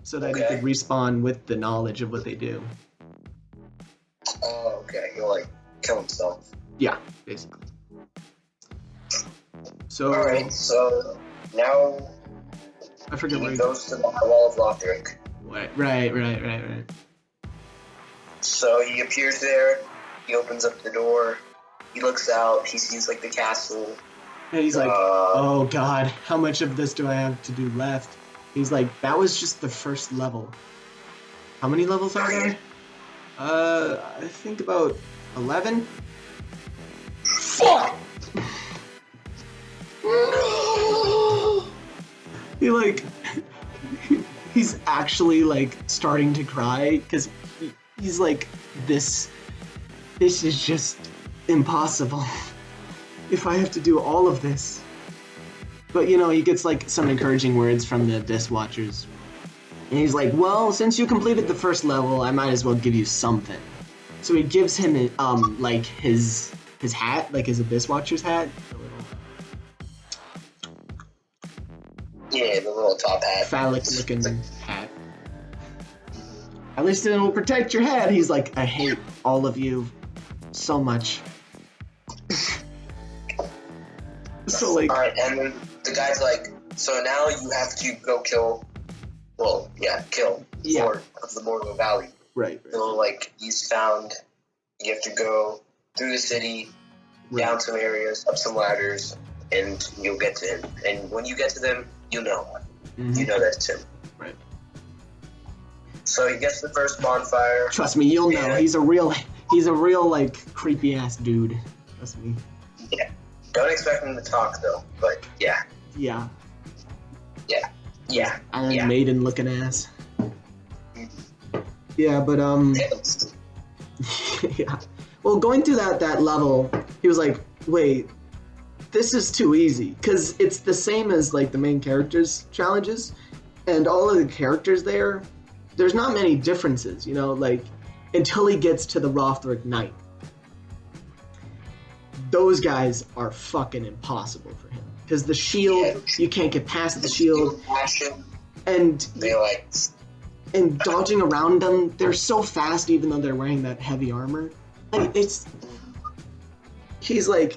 so that he could respawn with the knowledge of what they do. Oh, okay. He'll like kill himself. Yeah, basically. So. All right. So now I forget where he goes to the wall of Lothric. Right. So he appears there. He opens up the door. He looks out. He sees like the castle. And he's like, "Oh God, how much of this do I have to do left?" He's like, "That was just the first level. How many levels are there?" I think about 11. Fuck! He like, he's actually like starting to cry because he's like, this is just impossible. If I have to do all of this. But you know, he gets like some encouraging words from the Abyss Watchers. And he's like, well, since you completed the first level, I might as well give you something. So he gives him like his hat, like his Abyss Watcher's hat. Yeah, the little top hat. Phallic looking hat. At least it will protect your head. He's like, I hate all of you so much. So like. Alright, and then the guy's like, so now you have to go kill Lord of the Mortal Valley. Right. So like he's found, you have to go through the city, down some areas, up some ladders, and you'll get to him. And when you get to them, you know. Mm-hmm. You know that's him. Right. So he gets the first bonfire. Trust me, you'll know. He's a real like creepy ass dude. Trust me. Yeah. Don't expect him to talk though, but yeah. Yeah. Yeah. Yeah. Iron Maiden looking ass. Yeah, but yeah. Well, going through that level, he was like, wait, this is too easy. Because it's the same as like the main characters' challenges. And all of the characters there's not many differences, you know, like until he gets to the Lothric Knight. Those guys are fucking impossible for him. Because the shield, you can't get past the shield. And dodging around them, they're so fast even though they're wearing that heavy armor. Like, he's like,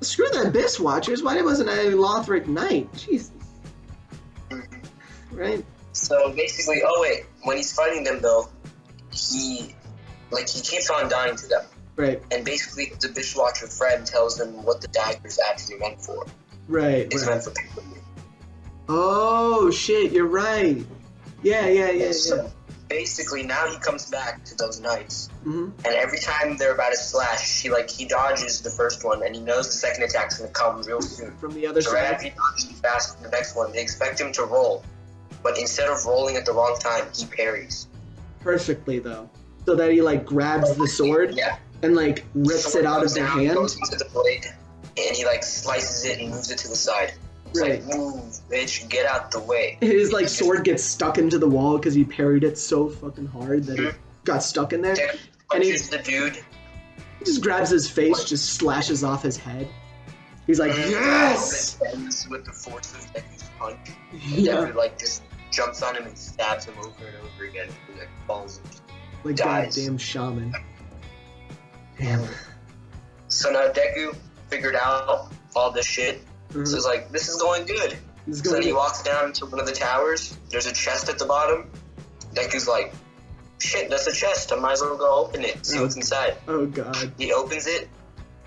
screw the Abyss Watchers, why wasn't I a Lothric Knight? Jesus. Right? So basically, when he's fighting them though, he keeps on dying to them. Right. And basically the Abyss Watcher friend tells them what the dagger's actually meant for. Right. It's meant for people. Oh shit, you're right. Yeah. So basically now he comes back to those knights, and every time they're about to slash, he dodges the first one, and he knows the second attack's gonna come real soon. From the other side. Right after he dodges fast the next one, they expect him to roll, but instead of rolling at the wrong time, he parries. Perfectly though, so that he like grabs the sword and like rips it out of their hand. Goes into the blade, and he like slices it and moves it to the side. It's like, move, bitch, get out the way. His like sword gets stuck into the wall because he parried it so fucking hard that it got stuck in there. And the dude. He just grabs his face, just slashes off his head. He's like, yes! With the force of Deku's punch. Deku like just jumps on him and stabs him over and over again. He like falls and like dies. Goddamn shaman. Damn. So now Deku figured out all this shit. So he's like, this is going good. So he walks down to one of the towers. There's a chest at the bottom. Deku's like, shit, that's a chest. I might as well go open it, see what's inside. Oh, God. He opens it.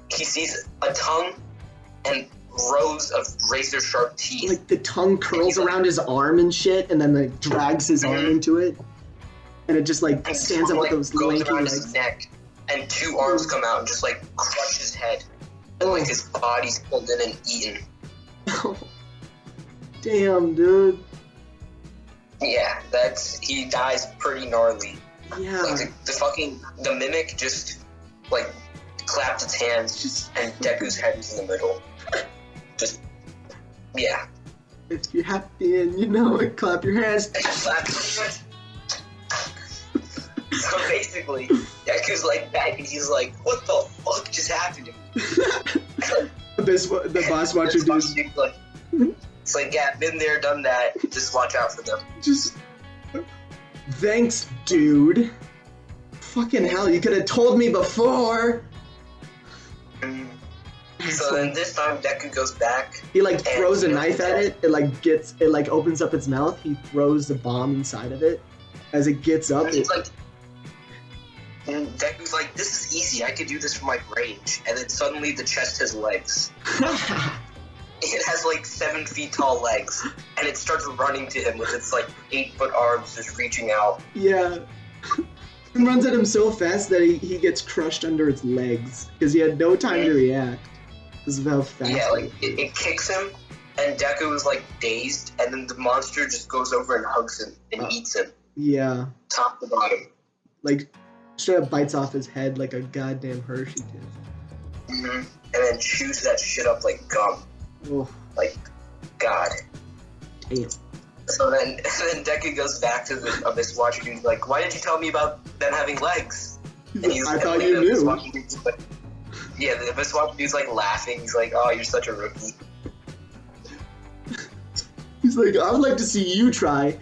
He sees a tongue and rows of razor-sharp teeth. Like, the tongue curls around his arm and shit, and then, like, drags his arm into it. And it just, like, stands up with those lanky legs. His neck, and two arms come out and just, like, crush his head. And, like, his body's pulled in and eaten. Oh, damn, dude. Yeah, he dies pretty gnarly. Yeah. Like the mimic just like clapped its hands and Deku's head was in the middle. Just, yeah. If you're happy and you know it, clap your hands. Clap your hands. So basically, Deku's like back and he's like, what the fuck just happened to me? The boss watcher dude. It's like, yeah, been there, done that. Just watch out for them. Just, Thanks, dude. Fucking hell, you could have told me before. So then this time Deku goes back. He like throws a knife at it. It like opens up its mouth. He throws the bomb inside of it. As it gets up, and Deku's like, this is easy. I could do this from like range. And then suddenly the chest has legs. It has like 7 feet tall legs, and it starts running to him with its like 8-foot arms just reaching out. Yeah. It runs at him so fast that he gets crushed under its legs because he had no time to react. Because of how fast. Yeah, like it kicks him, and Deku is like dazed, and then the monster just goes over and hugs him and eats him. Yeah. Top to bottom. Like straight up bites off his head like a goddamn Hershey kiss. And then chews that shit up like gum. Oh. Like, God. Damn. So then Deku goes back to the Abyss Watcher dude, like, why did you tell me about them having legs? And I thought you knew. Like, yeah, the Abyss Watcher dude's like laughing. He's like, oh, you're such a rookie. He's like, I would like to see you try.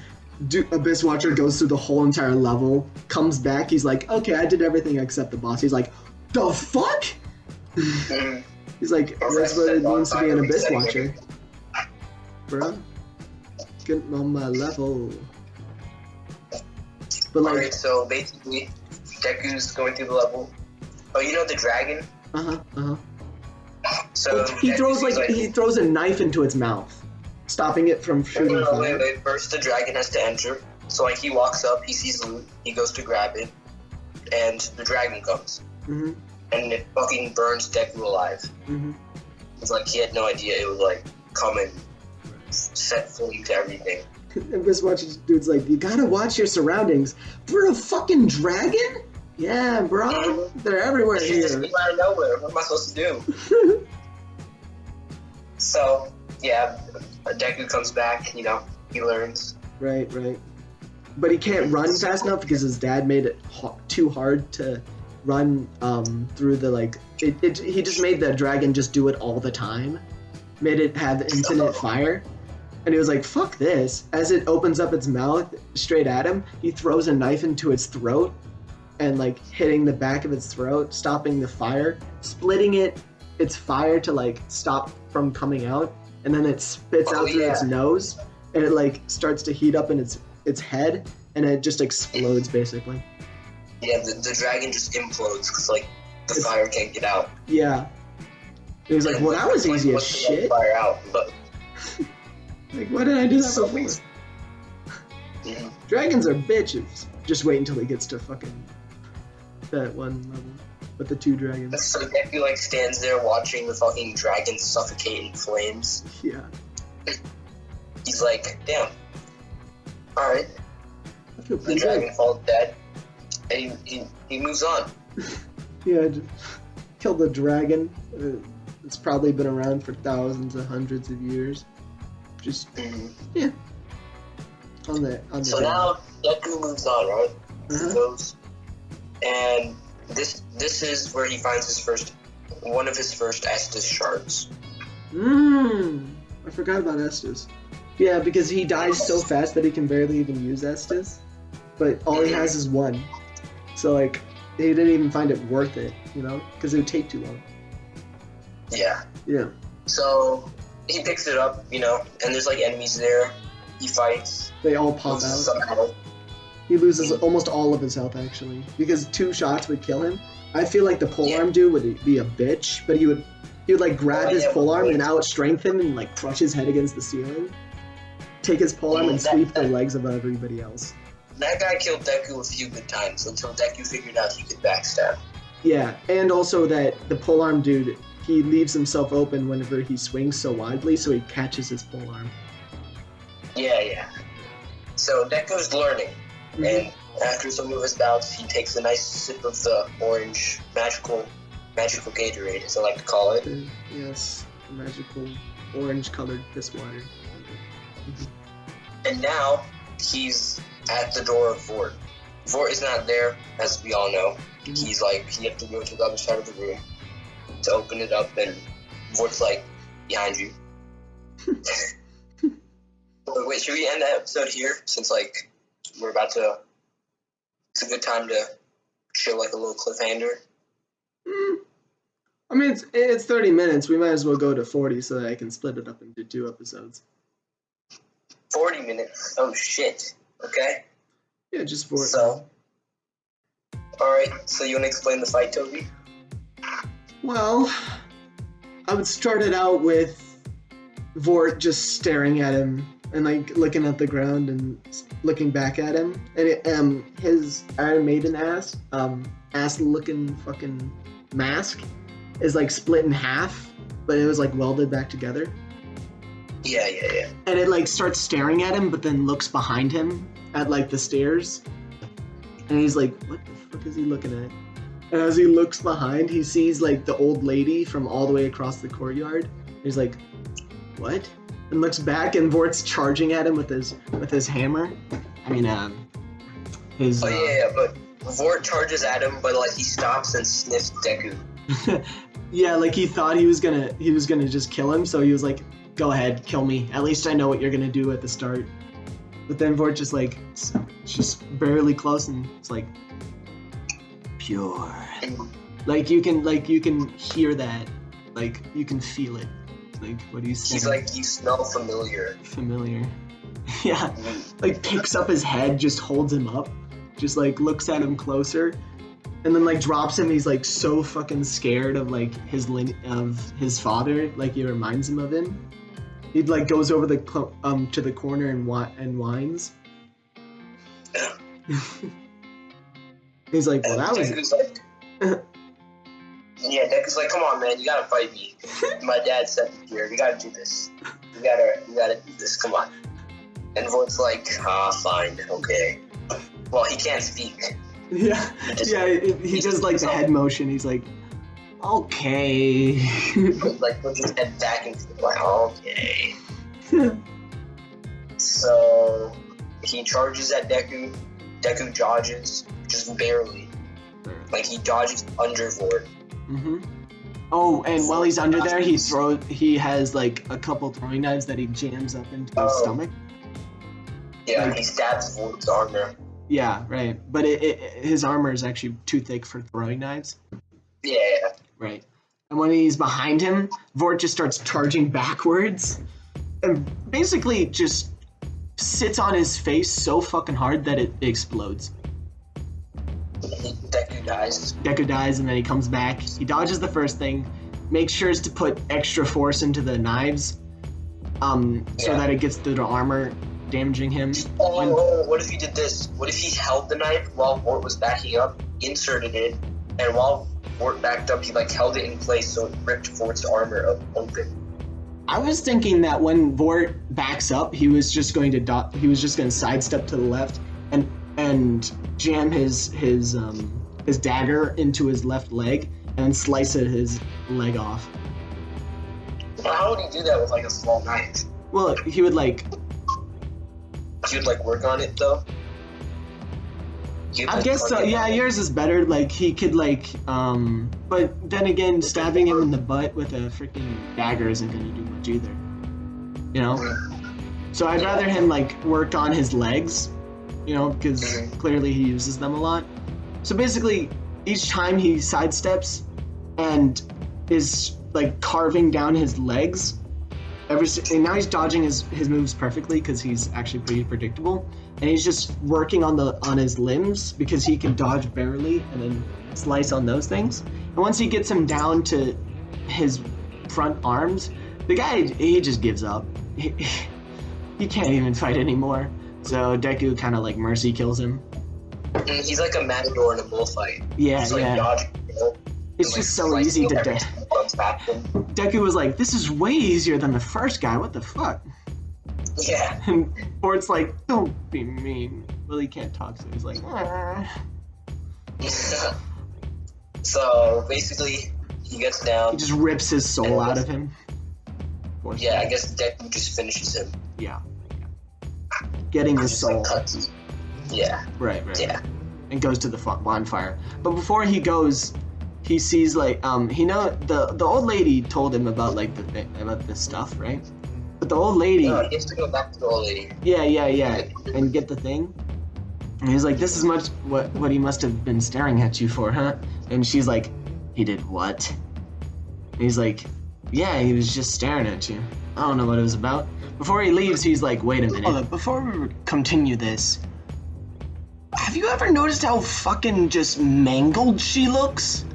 Abyss Watcher goes through the whole entire level, comes back, he's like, okay, I did everything except the boss. He's like, the fuck? He's like, that's what it means to be an Abyss Watcher. Bruh. Getting on my level. But like, alright, so basically, Deku's going through the level. Oh, you know the dragon? So he throws a knife into its mouth, stopping it from shooting fire. Wait. First, the dragon has to enter. So like, he walks up, he sees loot, he goes to grab it, and the dragon comes. And it fucking burns Deku alive. It's like he had no idea it would like come and set flame to everything. Abyss Watcher dude's like, you gotta watch your surroundings. For a fucking dragon? Yeah, bro. They're everywhere here. Just came out of nowhere. What am I supposed to do? So, yeah, Deku comes back, you know, he learns. Right. But he can't run fast enough because his dad made it too hard to run through the, like, he just made the dragon just do it all the time. Made it have infinite fire. And he was like, fuck this. As it opens up its mouth straight at him, he throws a knife into its throat and, like, hitting the back of its throat, stopping the fire, splitting its fire to, like, stop from coming out. And then it spits out through its nose, and it, like, starts to heat up in its head, and it just explodes, basically. Yeah, the dragon just implodes because, like, the fire can't get out. Yeah. He was like, well, that was easy as shit. Fire out, but... Like, why did I do that before? Dragons are bitches. Just wait until he gets to fucking that one level with the 2 dragons. So Deku, like, stands there watching the fucking dragon suffocate in flames. Yeah. He's like, damn. Alright. The dragon falls dead. And he moves on. Yeah, just killed the dragon. It's probably been around for thousands and hundreds of years. Just yeah. On the so now Deku moves on, right? He goes, and this is where he finds one of his first Estus shards. I forgot about Estus. Yeah, because he dies so fast that he can barely even use Estus, but all he has is 1. So like, he didn't even find it worth it, you know, because it would take too long. Yeah. Yeah. So he picks it up, you know, and there's like enemies there. He fights. They all pop out. He loses almost all of his health, actually, because 2 shots would kill him. I feel like the polearm dude would be a bitch, but he would like grab his polearm and outstrength him and like crush his head against the ceiling, take his polearm and sweep the legs of everybody else. That guy killed Deku a few good times until Deku figured out he could backstab. Yeah, and also that the polearm dude, he leaves himself open whenever he swings so widely, so he catches his polearm. Yeah. So Deku's learning, and after some of his bouts, he takes a nice sip of the orange magical Gatorade, as I like to call it. Yes, magical orange-colored piss water. And now he's at the door of Vort. Vort is not there, as we all know. He's like, you have to go to the other side of the room to open it up, and Vort's like, behind you. Wait, should we end the episode here? Since, like, we're about to It's a good time to show like a little cliffhanger. I mean, it's 30 minutes. We might as well go to 40 so that I can split it up into 2 episodes. 40 minutes? Oh, shit. Okay. Yeah, just 40. So, alright. So you want to explain the fight, Toby? Well, I would start it out with Vort just staring at him and like looking at the ground and looking back at him. And his Iron Maiden ass looking fucking mask is like split in half, but it was like welded back together. Yeah. And it like starts staring at him, but then looks behind him at like the stairs. And he's like, what the fuck is he looking at? And as he looks behind, he sees like the old lady from all the way across the courtyard. He's like, what? And looks back, and Vort's charging at him with his hammer. I mean, his. Oh yeah, but Vort charges at him, but like he stops and sniffs Deku. Yeah, like he thought he was gonna just kill him, so he was like, go ahead, kill me. At least I know what you're gonna do at the start. But then Vort just like, just barely close, and it's like, pure. Like you can hear that, like you can feel it. Like what he's saying. He's like, you smell familiar. Familiar. Yeah. Like picks up his head, just holds him up, just like looks at him closer, and then like drops him. He's like so fucking scared of like of his father. Like it reminds him of him. He like goes over to the corner and whines. He's like, well, that was. Yeah, Deku's like, come on, man, you gotta fight me. My dad sent me here. You gotta do this. You gotta do this. Come on. And Vort's like, fine, okay. Well, he can't speak. Yeah, he does like the head motion. He's like, okay. Like puts his head back and he's like, okay. So he charges at Deku. Deku dodges, just barely. Like he dodges under Vort. Mm-hmm. Oh, and while he's under there, he has like a couple throwing knives that he jams up into his stomach. Yeah, like, he stabs Vort's armor. Yeah, right. But his armor is actually too thick for throwing knives. Yeah. Right. And when he's behind him, Vort just starts charging backwards and basically just sits on his face so fucking hard that it explodes. Deku dies, and then he comes back. He dodges the first thing, makes sure to put extra force into the knives, so that it gets through the armor, damaging him. What if he did this? What if he held the knife while Vort was backing up, inserted it, and while Vort backed up, he like held it in place so it ripped Vort's armor open? I was thinking that when Vort backs up, he was just going to sidestep to the left and jam his dagger into his left leg and slice his leg off. Well, how would he do that with like a small knife? Well, he would like. He would like work on it though. I guess so. Yeah, yours is better. Like he could like, but then again, stabbing him in the butt with a freaking dagger isn't gonna do much either. You know. So I'd rather him like work on his legs. You know, because clearly he uses them a lot. So basically, each time he sidesteps and is like carving down his legs, and now he's dodging his moves perfectly because he's actually pretty predictable, and he's just working on his limbs because he can dodge barely and then slice on those things. And once he gets him down to his front arms, the guy he just gives up. He can't even fight anymore. So Deku kind of like mercy kills him. He's like a matador in a bullfight. Yeah, he's like yeah. Dodging, you know? It's and, just like, so easy to Deku was like, this is way easier than the first guy. What the fuck? Yeah. And Vort's like, don't be mean. Well, he can't talk, so he's like, So basically, he gets down. He just rips his soul out of him. Yeah, I guess Deku just finishes him. Yeah. Getting his soul. Yeah. Right. Yeah. And goes to the bonfire. But before he goes, he sees like the old lady told him about like about this stuff, right? But the old lady. No, he has to go back to the old lady. Yeah. And get the thing. And he's like, this is much what he must have been staring at you for, huh? And she's like, he did what? And he's like, yeah, he was just staring at you. I don't know what it was about. Before he leaves, he's like, wait a minute. Hold up, before we continue this, have you ever noticed how fucking just mangled she looks?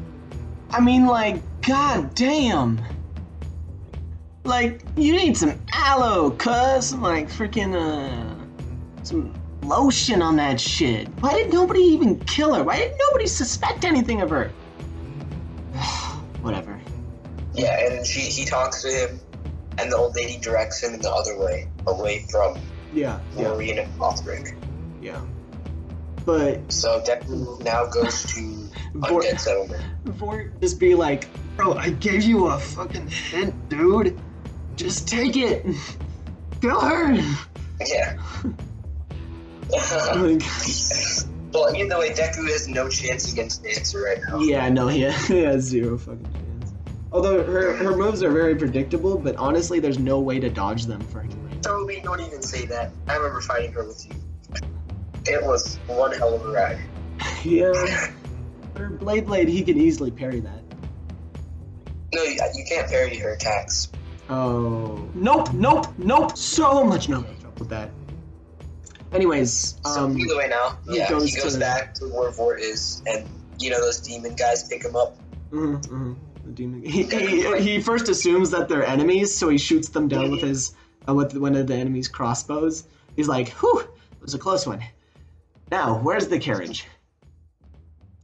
I mean, like, god damn. Like, you need some aloe, cuz. Like, freaking, some lotion on that shit. Why did nobody even kill her? Why did nobody suspect anything of her? Whatever. Yeah, and he talks to him, and the old lady directs him in the other way, away from Maureen and Lothric. Yeah. But so Deku now goes to Undead Settlement. Before just be like, bro, I gave you a fucking hint, dude. Just take it. Kill her. Yeah. Well, either way, Deku has no chance against Dancer right now. Yeah, no, he has zero fucking chance. Although her moves are very predictable, but honestly, there's no way to dodge them for him. Toby, don't even say that. I remember fighting her with you. It was one hell of a ride. Yeah. Her Blade, he can easily parry that. No, you can't parry her attacks. Oh. Nope. So much no with that. Anyways, so either way now, he goes back to where Vort is, and you know those demon guys pick him up. The demon. He first assumes that they're enemies, so he shoots them down with his with one of the enemy's crossbows. He's like, "Whew, it was a close one." Now, where's the carriage?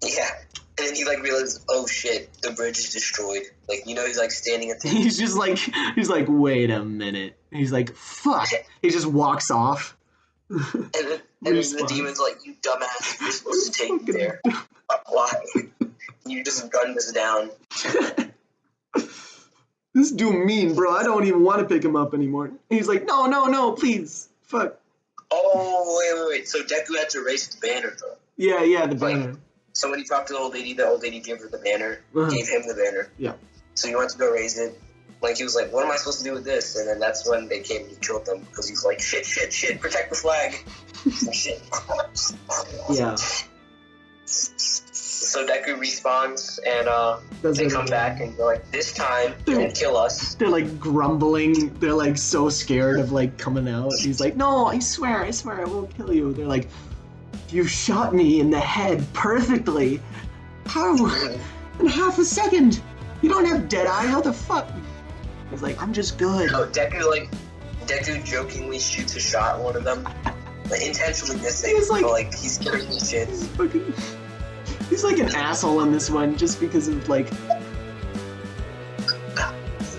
Yeah, and then he like realizes, oh shit, the bridge is destroyed. Like, you know, he's like standing at the. He's like, wait a minute. He's like, fuck. He just walks off. And then the demon's like, you dumbass, you're supposed to take me there. Why? You just gunned us down. This dude mean, bro. I don't even want to pick him up anymore. He's like, no, please. Fuck. Oh, wait. So Deku had to erase the banner, though. Yeah, the banner. Like, so when he talked to the old lady gave her the banner, gave him the banner. Yeah. So he went to go raise it. Like, he was like, what am I supposed to do with this? And then that's when they came and he killed them, because he's like, shit, protect the flag. Shit. Yeah. So Deku respawns, and they come back, and they're like, this time, don't kill us. They're like grumbling. They're like so scared of like coming out. He's like, no, I swear, I won't kill you. They're like, you shot me in the head perfectly. How? In half a second. You don't have Deadeye. How the fuck? He's like, I'm just good. No, Deku jokingly shoots a shot at one of them, like intentionally missing. He's killing the shit. He's like an asshole in this one, just because of like,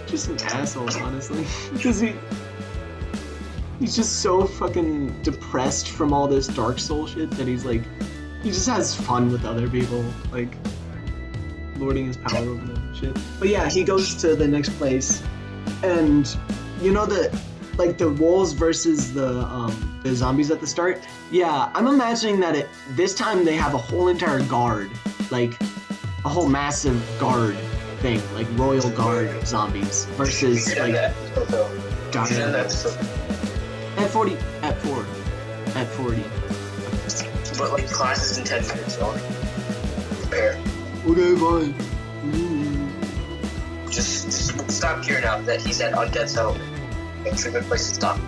just an asshole, honestly. Because he's just so fucking depressed from all this Dark Soul shit that he's like, he just has fun with other people, like lording his power over them and shit. But yeah, he goes to the next place, and you know the wolves versus the zombies at the start. Yeah, I'm imagining that this time they have a whole entire guard, like a whole massive guard thing, like royal guard zombies versus like at 40. But like class is in 10 minutes, so prepare. Okay, fine. Just stop hearing out that he's at Undead Settlement. It's a good place to stop.